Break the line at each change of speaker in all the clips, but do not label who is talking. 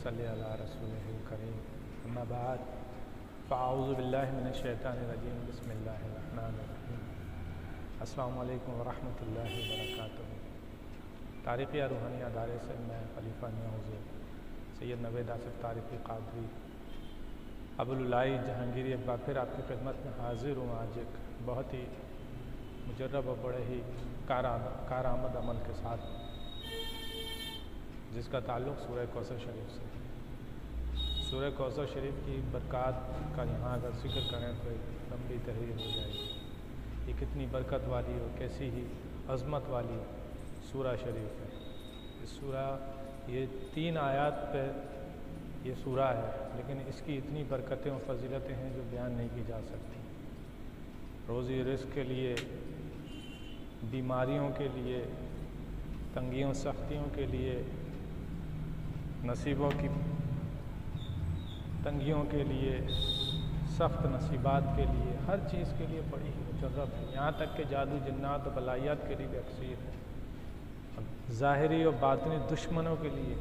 सल्ली अला रसूलिहिल करीम अम्मा बाद फ़अऊज़ु बिल्लाहि मिनश्शैतानिर्रजीम बिस्मिल्लाहिर्रहमानिर्रहीम अस्सलामु अलैकुम वरहमतुल्लाहि वबरकातुहू। तारीख़ रूहानिया दारे से मैं खलीफा हुज़ूर सैयद नवेद आसिफ़ तारिक़ी क़ादरी अबुल-उलाई जहांगीरी एक बार फिर आपकी खिदमत में हाज़िर हूँ। आज एक बहुत ही मुजर्रब और बड़े ही कारआमद अमल के साथ, जिसका ताल्लुक़ सूरह कौसर शरीफ से। सूरह कौसर शरीफ की बरक़ात का यहाँ अगर ज़िक्र करें तो एक लंबी तहरीर हो जाएगी। ये कितनी बरकत वाली और कैसी ही अज़मत वाली सूरह शरीफ है। इस सूरह ये 3 आयत पे ये सूरह है, लेकिन इसकी इतनी बरकतें और फ़जीलतें हैं जो बयान नहीं की जा सकती। रोज़ी रिज़्क़ के लिए, बीमारियों के लिए, तंगियों सख्तियों के लिए, नसीबों की तंगियों के लिए, सख्त नसीबात के लिए, हर चीज़ के लिए बड़ी ही मुजर्रब है। यहाँ तक कि जादू जन्नात और बलायात के लिए भी अक्सीर है, ज़ाहिरी और बातिनी दुश्मनों के लिए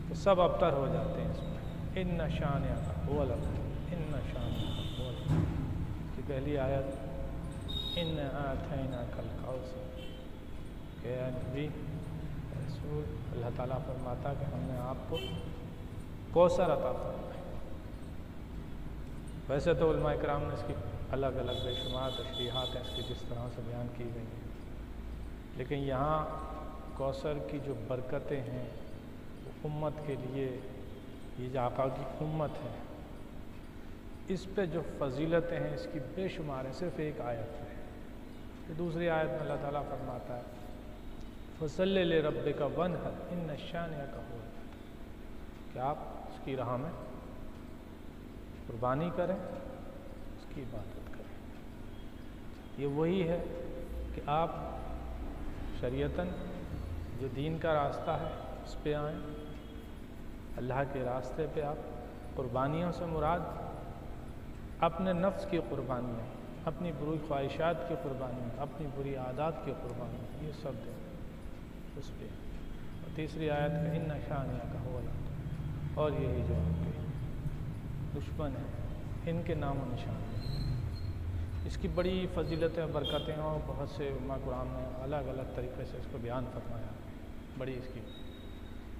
तो सब अबतर हो जाते हैं इसमें। इन्ना शानिअका हुवल अबतर, इन्ना शानिअका हुवल अबतर की पहली आयत इन्ना आतैनाकल कौसर के नबी रसूल अल्लाह ताला फरमाता कि हमने आपको कौसर अता फरमाया। वैसे तो उलमा इकराम ने इसकी अलग अलग बेशुमार तशरीहात हैं इसकी जिस तरह से बयान की गई हैं, लेकिन यहाँ कौसर की जो बरकतें हैं उम्मत के लिए, ये जो आका की उम्मत है, इस पे जो फ़जीलतें हैं इसकी बेशुमार है। सिर्फ़ एक आयत है। फिर दूसरी आयत में अल्लाह ताला फरमाता है फसल्लि लिरब्बिका वन्हर इन्ना शानिअका हुवल अबतर, कि आप उसकी राह में कुर्बानी करें, उसकी इबादत करें। ये वही है कि आप शरीयतन जो दीन का रास्ता है उस पे आएँ, अल्लाह के रास्ते पे आप कुर्बानियों से मुराद अपने नफ्स की कुर्बानियाँ, अपनी बुरी ख्वाहिशात की कुर्बानियाँ, अपनी बुरी आदत की कुर्बानियाँ, ये सब दें उस पर। और तीसरी आयत का इन्ना शानिअका हुवल अबतर, और यही जो आपके दुश्मन हैं इनके नाम और निशान हैं। इसकी बड़ी फ़जीलतें और बरकतें और बहुत से उलमा कुरान ने अलग अलग तरीक़े से इसको बयान फरमाया, बड़ी इसकी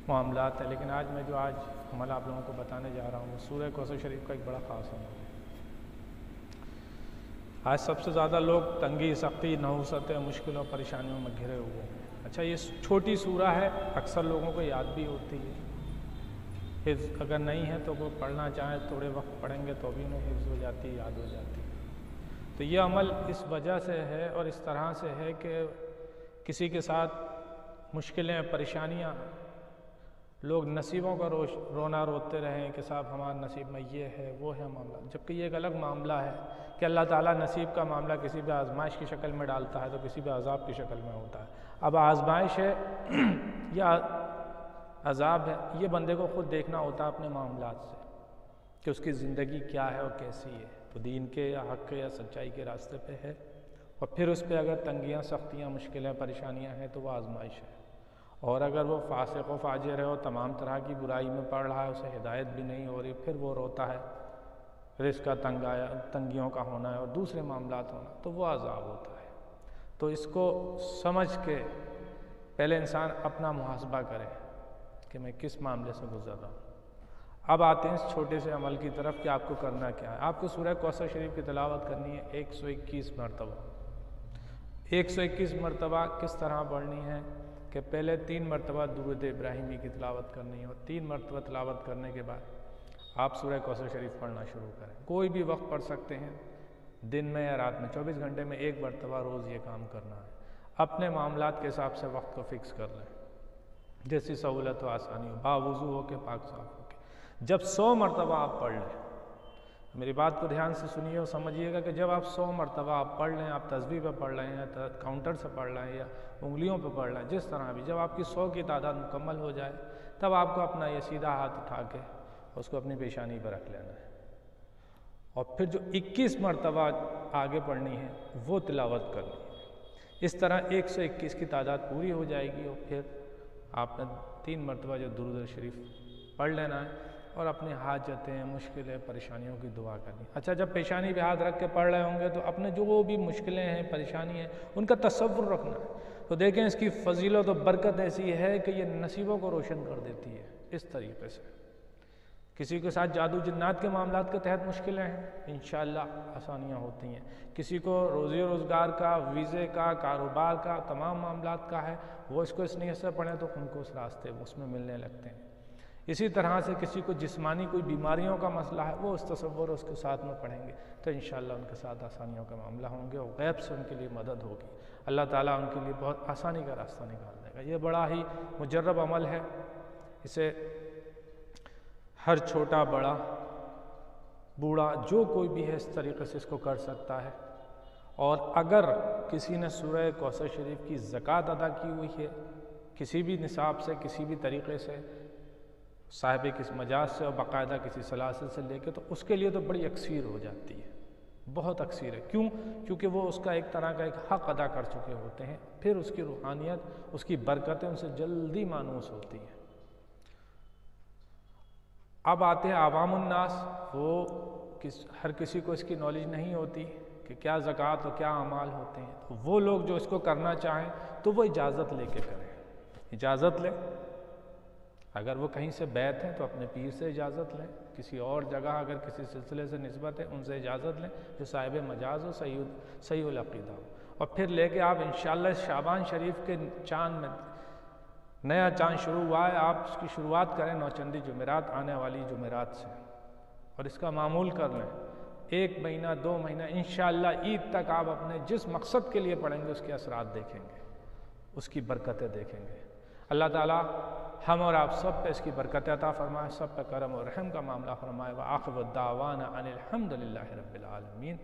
मामलात है। लेकिन आज मैं जो अमल आप लोगों को बताने जा रहा हूँ वो सूरह कौसर शरीफ का एक बड़ा ख़ास अमल है। आज सबसे ज़्यादा लोग तंगी, सख्ती, नहुसत, मुश्किलों, परेशानियों में घिरे हुए हैं। अच्छा, ये छोटी सूरह है, अक्सर लोगों को याद भी होती है। हिफ्ज़ अगर नहीं है तो वो पढ़ना चाहें थोड़े वक्त पढ़ेंगे तो भी उन्हें हिफ्ज़ हो जाती है, याद हो जाती है। तो ये अमल इस वजह से है और इस तरह से है कि किसी के साथ मुश्किलें, परेशानियाँ, लोग नसीबों का रोना रोते रहें कि साहब हमारे नसीब में ये है वो है मामला, जबकि ये एक अलग मामला है कि अल्लाह ताला नसीब का मामला किसी भी आजमाइश की शक्ल में डालता है तो किसी भी अज़ाब की शक्ल में होता है। अब आजमाइश है या अज़ाब है, ये बंदे को ख़ुद देखना होता है अपने मामलात से कि उसकी ज़िंदगी क्या है और कैसी है, तो दीन के या हक़ के या सच्चाई के रास्ते पे है, और फिर उस पर अगर तंगियाँ, सख्तियाँ, मुश्किलें, परेशानियाँ हैं तो वह आजमाइश है। और अगर वो फासिक व फाजिर है और तमाम तरह की बुराई में पड़ रहा है, उसे हिदायत भी नहीं हो रही, फिर वो रोता है, रिज़्क़ का तंगियों का होना है और दूसरे मामलात होना, तो वो अज़ाब होता है। तो इसको समझ के पहले इंसान अपना मुहासबा करे कि मैं किस मामले से गुज़र रहा हूँ। अब आते हैं इस छोटे से अमल की तरफ कि आपको करना क्या है। आपको सूरह कौसर शरीफ की तिलावत करनी है 121 मरतबा। 121 मरतबा किस तरह पढ़नी है कि पहले 3 मरतबा दुरूद इब्राहिमी की तिलावत करनी है और 3 मरतबा तिलावत करने के बाद आप सूरह कौसर शरीफ पढ़ना शुरू करें। कोई भी वक्त पढ़ सकते हैं, दिन में या रात में, 24 घंटे में 1 मरतबा रोज़ ये काम करना है। अपने मामलात के हिसाब से वक्त को फ़िक्स कर लें, जैसी सहूलत हो, आसानी हो, बावुज़ू हो के, पाक साफ हो के। जब 100 मरतबा आप पढ़ लें, मेरी बात को ध्यान से सुनिए और समझिएगा कि जब आप 100 मरतबा आप पढ़ लें, आप तस्बीह पे पढ़ रहे हैं, काउंटर से पढ़ रहे हैं या उंगलियों पे पढ़ रहे हैं, जिस तरह भी, जब आपकी 100 की तादाद मुकम्मल हो जाए तब आपको अपना ये सीधा हाथ उठा के उसको अपनी पेशानी पर रख लेना है और फिर जो 21 मरतबा आगे पढ़नी है वो तिलावत करनी है। इस तरह 121 की तादाद पूरी हो जाएगी और फिर आपने 3 मरतबा जो दुरूद शरीफ پڑھ لینا ہے اور اپنی حاجتیں مشکلیں پریشانیوں کی دعا کرنی۔ اچھا جب پیشانی پہ ہاتھ رکھ کے پڑھ رہے ہوں گے تو اپنے جو بھی مشکلیں ہیں پریشانی ہیں ان کا تصور رکھنا ہے۔ تو دیکھیں اس کی فضیلت و برکت ایسی ہے کہ یہ نصیبوں کو روشن کر دیتی ہے اس طریقے سے۔ کسی کے ساتھ جادو جنات کے معاملات کے تحت مشکلیں ہیں، انشاءاللہ آسانیاں ہوتی ہیں۔ کسی کو روزی روزگار کا، ویزے کا، کاروبار کا، تمام معاملات کا ہے، وہ اس کو اس نیت سے پڑھیں تو ان کو اس راستے اس میں ملنے لگتے ہیں۔ اسی طرح سے کسی کو جسمانی کوئی بیماریوں کا مسئلہ ہے، وہ اس تصور اس کے ساتھ میں پڑھیں گے تو انشاءاللہ ان کے ساتھ آسانیوں کا معاملہ ہوں گے اور غیب سے ان کے لیے مدد ہوگی۔ اللہ تعالیٰ ان کے لیے بہت آسانی کا راستہ نکال دے گا۔ یہ بڑا ہی مجرب عمل ہے، اسے ہر چھوٹا بڑا بوڑھا جو کوئی بھی ہے اس طریقے سے اس کو کر سکتا ہے۔ اور اگر کسی نے سورہ کوثر شریف کی زکوٰۃ ادا کی ہوئی ہے کسی بھی نصاب سے، کسی بھی طریقے سے، صاحب کس مجاز سے اور باقاعدہ کسی سلاسل سے لے کے، تو اس کے لیے تو بڑی اکثیر ہو جاتی ہے، بہت اکثیر ہے۔ کیوں؟ کیونکہ وہ اس کا ایک طرح کا ایک حق ادا کر چکے ہوتے ہیں، پھر اس کی روحانیت، اس کی برکتیں ان سے جلدی مانوس ہوتی ہیں۔ اب آتے ہیں عوام الناس، وہ ہر کسی کو اس کی نالج نہیں ہوتی کہ کیا زکوٰۃ اور کیا اعمال ہوتے ہیں، تو وہ لوگ جو اس کو کرنا چاہیں تو وہ اجازت لے کے کریں، اجازت لیں۔ اگر وہ کہیں سے بیعت ہیں تو اپنے پیر سے اجازت لیں، کسی اور جگہ اگر کسی سلسلے سے نسبت ہے ان سے اجازت لیں جو صاحب مجاز ہو، صحیح العقیدہ ہو، اور پھر لے کے آپ انشاءاللہ شعبان شریف کے چاند میں، نیا چاند شروع ہوا ہے، آپ اس کی شروعات کریں نوچندی جمعرات، آنے والی جمعرات سے، اور اس کا معمول کر لیں۔ 1 مہینہ 2 مہینہ انشاءاللہ عید تک آپ اپنے جس مقصد کے لیے پڑھیں گے اس کے اثرات دیکھیں گے، اس کی برکتیں دیکھیں گے۔ اللہ تعالیٰ ہم اور آپ سب پہ اس کی برکت عطا فرمائے، سب پہ کرم و رحم کا معاملہ فرمائے۔ وآخر الدعوانا ان الحمد للہ رب العالمین۔